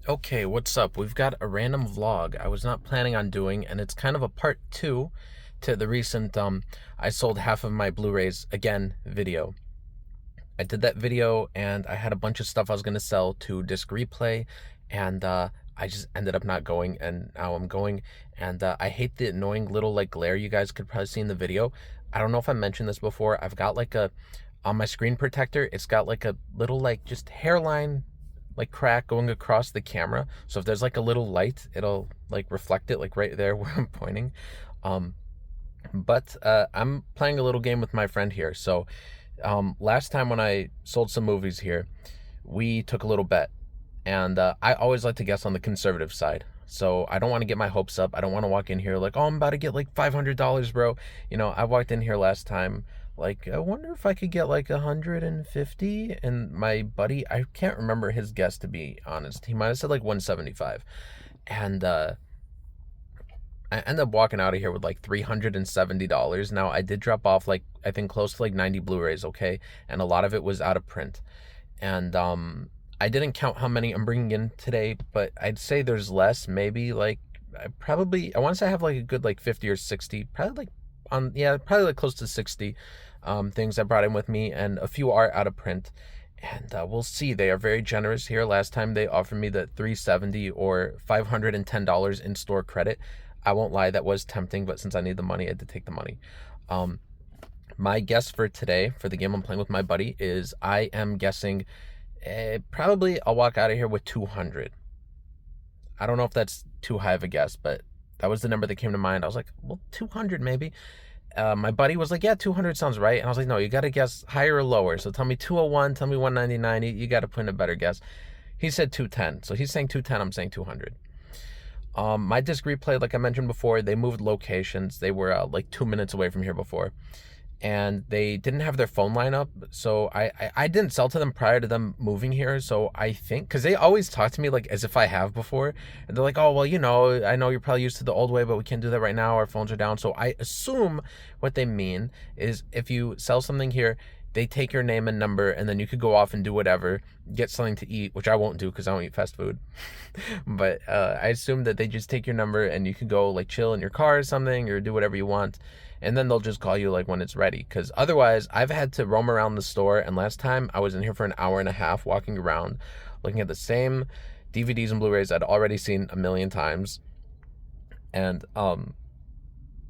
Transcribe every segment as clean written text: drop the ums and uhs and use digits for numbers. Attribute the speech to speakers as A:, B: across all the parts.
A: Okay, what's up? We've got a random vlog I was not planning on doing, and it's kind of a part two to the recent I sold half of my Blu-rays again video. I did that video and I had a bunch of stuff I was gonna sell to Disc Replay, and I just ended up not going, and now I'm going. And I hate the annoying little like glare you guys could probably see in the video. I don't know if I mentioned this before. I've got like a on my screen protector, it's got like a little like just hairline like crack going across the camera. So if there's like a little light, it'll like reflect it like right there where I'm pointing. Um, but I'm playing a little game with my friend here. So last time when I sold some movies here, we took a little bet, and I always like to guess on the conservative side. So I don't want to get my hopes up. I don't want to walk in here like, oh, I'm about to get like $500, bro. I walked in here last time like, I wonder if I could get like 150. And my buddy, I can't remember his guess, to be honest. He might have said like 175. And I ended up walking out of here with like $370. Now I did drop off like I think close to like 90 Blu-rays, okay, and a lot of it was out of print. And I didn't count how many I'm bringing in today, but I'd say there's less. Maybe like I want to say I have like a good like 50 or 60, probably like probably like close to 60 things I brought in with me, and a few are out of print. And we'll see. They are very generous here. Last time they offered me the 370 or $510 in store credit. I won't lie, that was tempting, but since I need the money, I had to take the money. Um, my guess for today, for the game I'm playing with my buddy, is I am guessing probably I'll walk out of here with 200. I don't know if that's too high of a guess, but that was the number that came to mind. I was like, well, 200 maybe. My buddy was like, yeah, 200 sounds right. And I was like, no, you got to guess higher or lower. So tell me 201, tell me 199. You got to put in a better guess. He said 210. So he's saying 210, I'm saying 200. My disc replay, like I mentioned before, they moved locations. They were like 2 minutes away from here before, and they didn't have their phone line up. So I didn't sell to them prior to them moving here. So I think, because they always talk to me like as if I have before, and they're like, oh, well, I know you're probably used to the old way, but we can't do that right now. Our phones are down. So I assume what they mean is if you sell something here, they take your name and number, and then you could go off and do whatever, get something to eat, which I won't do because I don't eat fast food. But I assume that they just take your number and you can go like chill in your car or something, or do whatever you want, and then they'll just call you like when it's ready. Because otherwise, I've had to roam around the store, and last time I was in here for an hour and a half walking around, looking at the same DVDs and Blu-rays I'd already seen a million times, and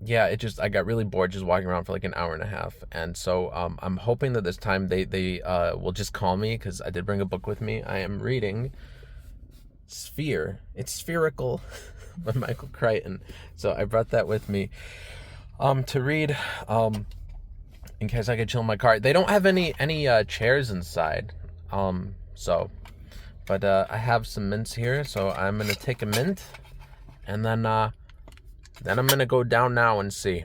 A: yeah, I got really bored just walking around for like an hour and a half. And so I'm hoping that this time they will just call me, because I did bring a book with me. I am reading Sphere. It's Spherical by Michael Crichton. So I brought that with me to read in case I could chill in my car. They don't have any chairs inside. So but I have some mints here, so I'm gonna take a mint, and then I'm gonna go down now and see.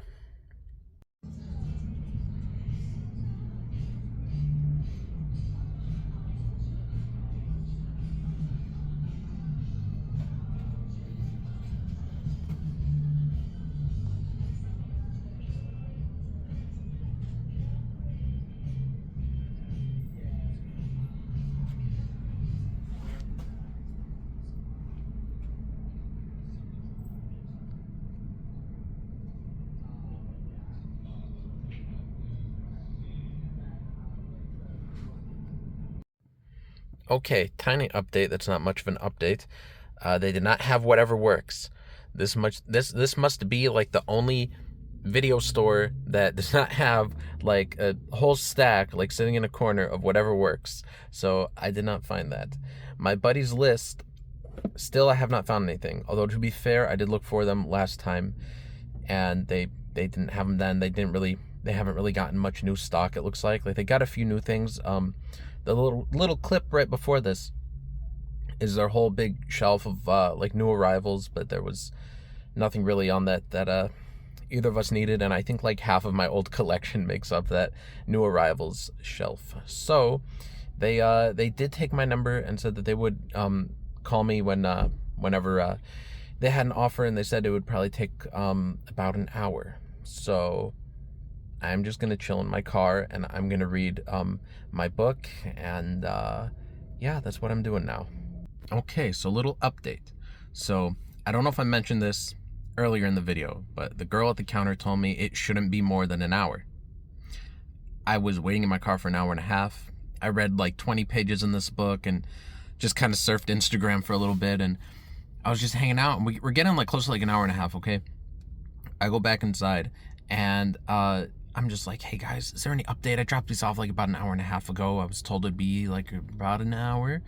A: Okay, tiny update. That's not much of an update. They did not have whatever works. This must be like the only video store that does not have like a whole stack like sitting in a corner of whatever works. So I did not find that. My buddy's list, still I have not found anything. Although to be fair, I did look for them last time, and they didn't have them then. They haven't really gotten much new stock. It looks like they got a few new things. The little clip right before this is their whole big shelf of like new arrivals, but there was nothing really on that either of us needed, and I think like half of my old collection makes up that new arrivals shelf. So they did take my number and said that they would call me whenever they had an offer, and they said it would probably take about an hour. So I'm just gonna chill in my car, and I'm gonna read my book, and yeah, that's what I'm doing now. Okay, so little update. So I don't know if I mentioned this earlier in the video, but the girl at the counter told me it shouldn't be more than an hour. I was waiting in my car for an hour and a half. I read like 20 pages in this book and just kind of surfed Instagram for a little bit, and I was just hanging out, and we're getting like close to like an hour and a half, okay? I go back inside, and I'm just like, hey guys, is there any update? I dropped these off like about an hour and a half ago. I was told it'd be like about an hour.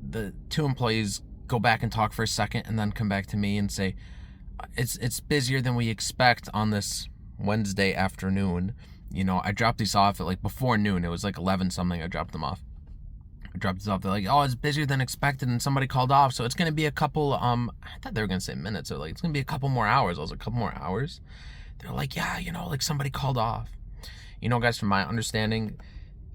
A: The two employees go back and talk for a second and then come back to me and say, it's busier than we expect on this Wednesday afternoon. You know, I dropped these off at like before noon. It was like 11 something. I dropped them off. They're like, oh, it's busier than expected, and somebody called off, so it's gonna be a couple, I thought they were gonna say minutes, or like, it's gonna be a couple more hours. I was like, a couple more hours? They're like, yeah, you know, like somebody called off. You know, guys, from my understanding,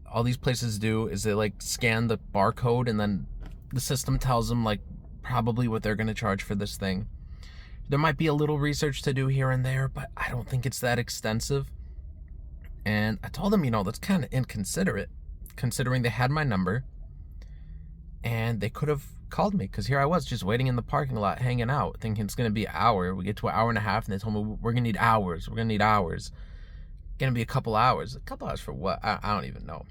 A: all these places do is they like scan the barcode, and then the system tells them like probably what they're gonna charge for this thing. There might be a little research to do here and there, but I don't think it's that extensive. And I told them, you know, that's kind of inconsiderate, considering they had my number, and they could have called me, because here I was just waiting in the parking lot, hanging out, thinking it's going to be an hour. We get to an hour and a half, and they told me, we're going to need hours. We're going to need hours. Going to be a couple hours. A couple hours for what? I don't even know.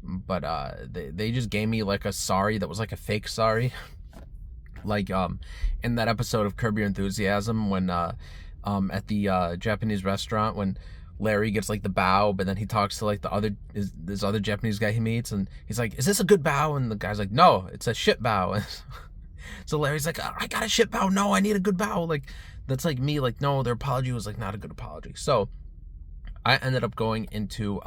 A: But they just gave me like a sorry that was like a fake sorry. Like in that episode of Curb Your Enthusiasm, when at the Japanese restaurant, when Larry gets like the bow, but then he talks to like this other Japanese guy he meets, and he's like, is this a good bow? And the guy's like, no, it's a shit bow. So Larry's like, I got a shit bow. No, I need a good bow. Like, that's like me, like, no, their apology was like not a good apology. So I ended up going into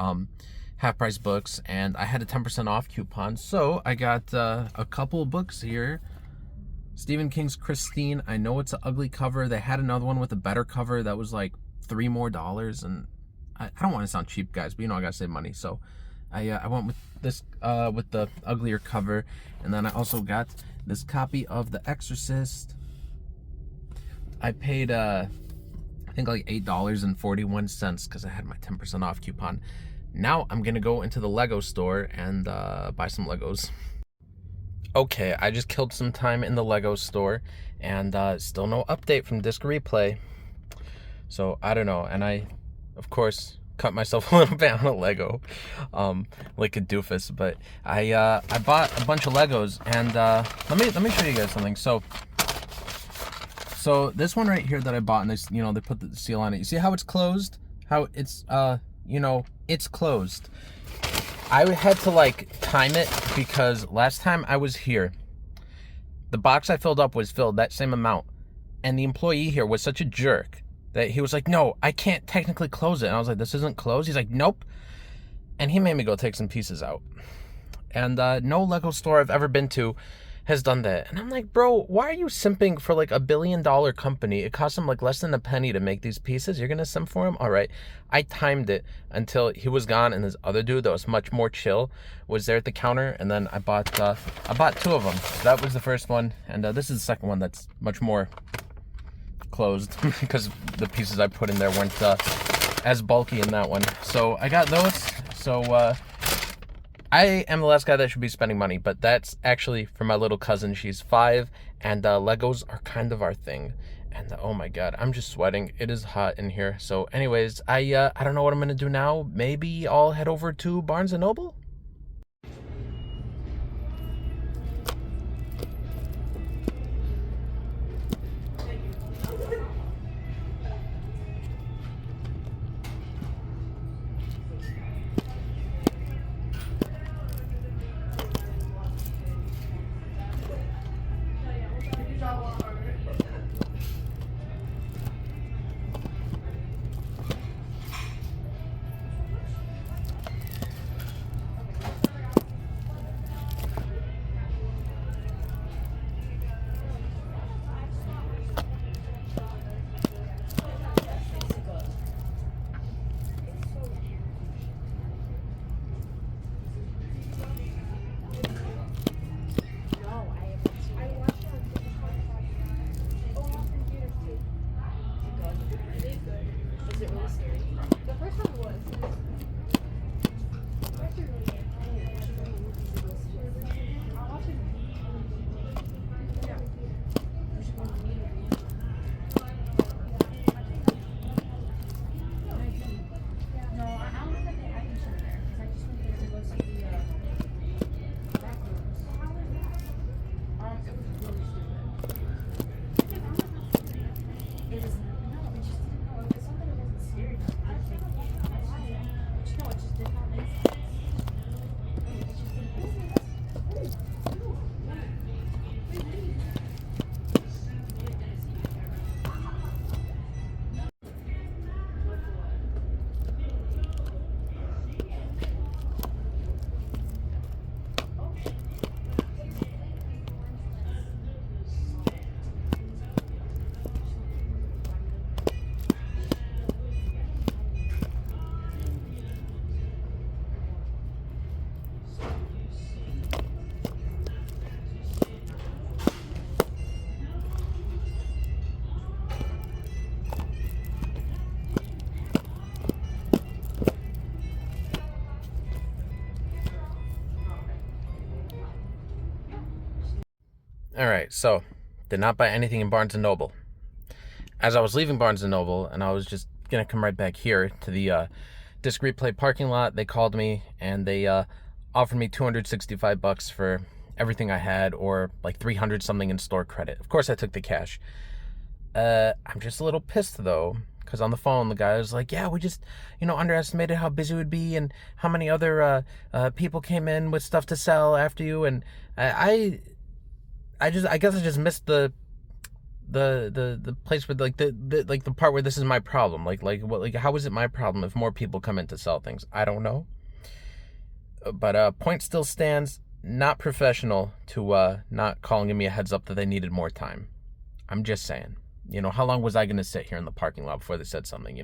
A: Half Price Books, and I had a 10% off coupon. So I got a couple of books here. Stephen King's Christine. I know it's an ugly cover. They had another one with a better cover that was like $3 more, and I don't want to sound cheap, guys, but you know I gotta save money, so I went with this with the uglier cover. And then I also got this copy of The Exorcist. I paid I think like $8.41 because I had my 10% off coupon. Now I'm gonna go into the Lego store and buy some Legos. Okay, I just killed some time in the Lego store, and still no update from Disc Replay. So I don't know, and I, of course, cut myself a little bit on a Lego, like a doofus. But I bought a bunch of Legos, and let me show you guys something. So this one right here that I bought, and they, you know, they put the seal on it. You see how it's closed? How it's you know, it's closed. I had to like time it, because last time I was here, the box I filled up was filled that same amount, and the employee here was such a jerk that he was like, no, I can't technically close it. And I was like, this isn't closed? He's like, nope. And he made me go take some pieces out. And no Lego store I've ever been to has done that. And I'm like, bro, why are you simping for like $1 billion company? It cost him like less than a penny to make these pieces. You're going to simp for him? All right. I timed it until he was gone, and this other dude that was much more chill was there at the counter. And then I bought 2 of them. So that was the first one. And this is the second one that's much more closed because the pieces I put in there weren't as bulky in that one. So I got those. So I am the last guy that should be spending money, but that's actually for my little cousin. She's 5, and Legos are kind of our thing. And oh my god, I'm just sweating. It is hot in here. So anyways, I don't know what I'm gonna do now. Maybe I'll head over to Barnes & Noble? All right, so did not buy anything in Barnes & Noble. As I was leaving Barnes & Noble, and I was just going to come right back here to the Disc Replay parking lot, they called me, and they offered me $265 for everything I had, or like 300 something in store credit. Of course, I took the cash. I'm just a little pissed, though, because on the phone, the guy was like, yeah, we just, underestimated how busy it would be and how many other people came in with stuff to sell after you. And I guess I just missed the place where the part where this is my problem. How is it my problem if more people come in to sell things? I don't know. But point still stands. Not professional to not calling me a heads up that they needed more time. I'm just saying. How long was I going to sit here in the parking lot before they said something,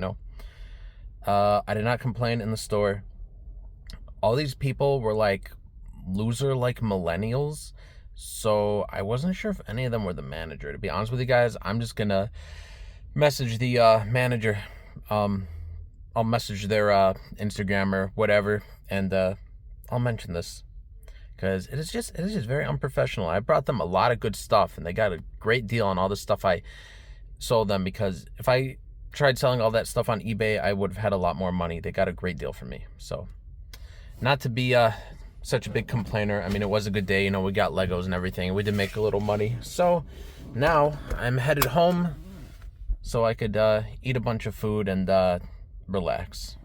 A: I did not complain in the store. All these people were like loser-like millennials, so I wasn't sure if any of them were the manager. To be honest with you guys, I'm just going to message the manager. I'll message their Instagram or whatever, and I'll mention this. Because it is just very unprofessional. I brought them a lot of good stuff, and they got a great deal on all the stuff I sold them, because if I tried selling all that stuff on eBay, I would have had a lot more money. They got a great deal for me. So, not to be such a big complainer. I mean, it was a good day. We got Legos and everything. We did make a little money. So, now I'm headed home so I could eat a bunch of food and relax.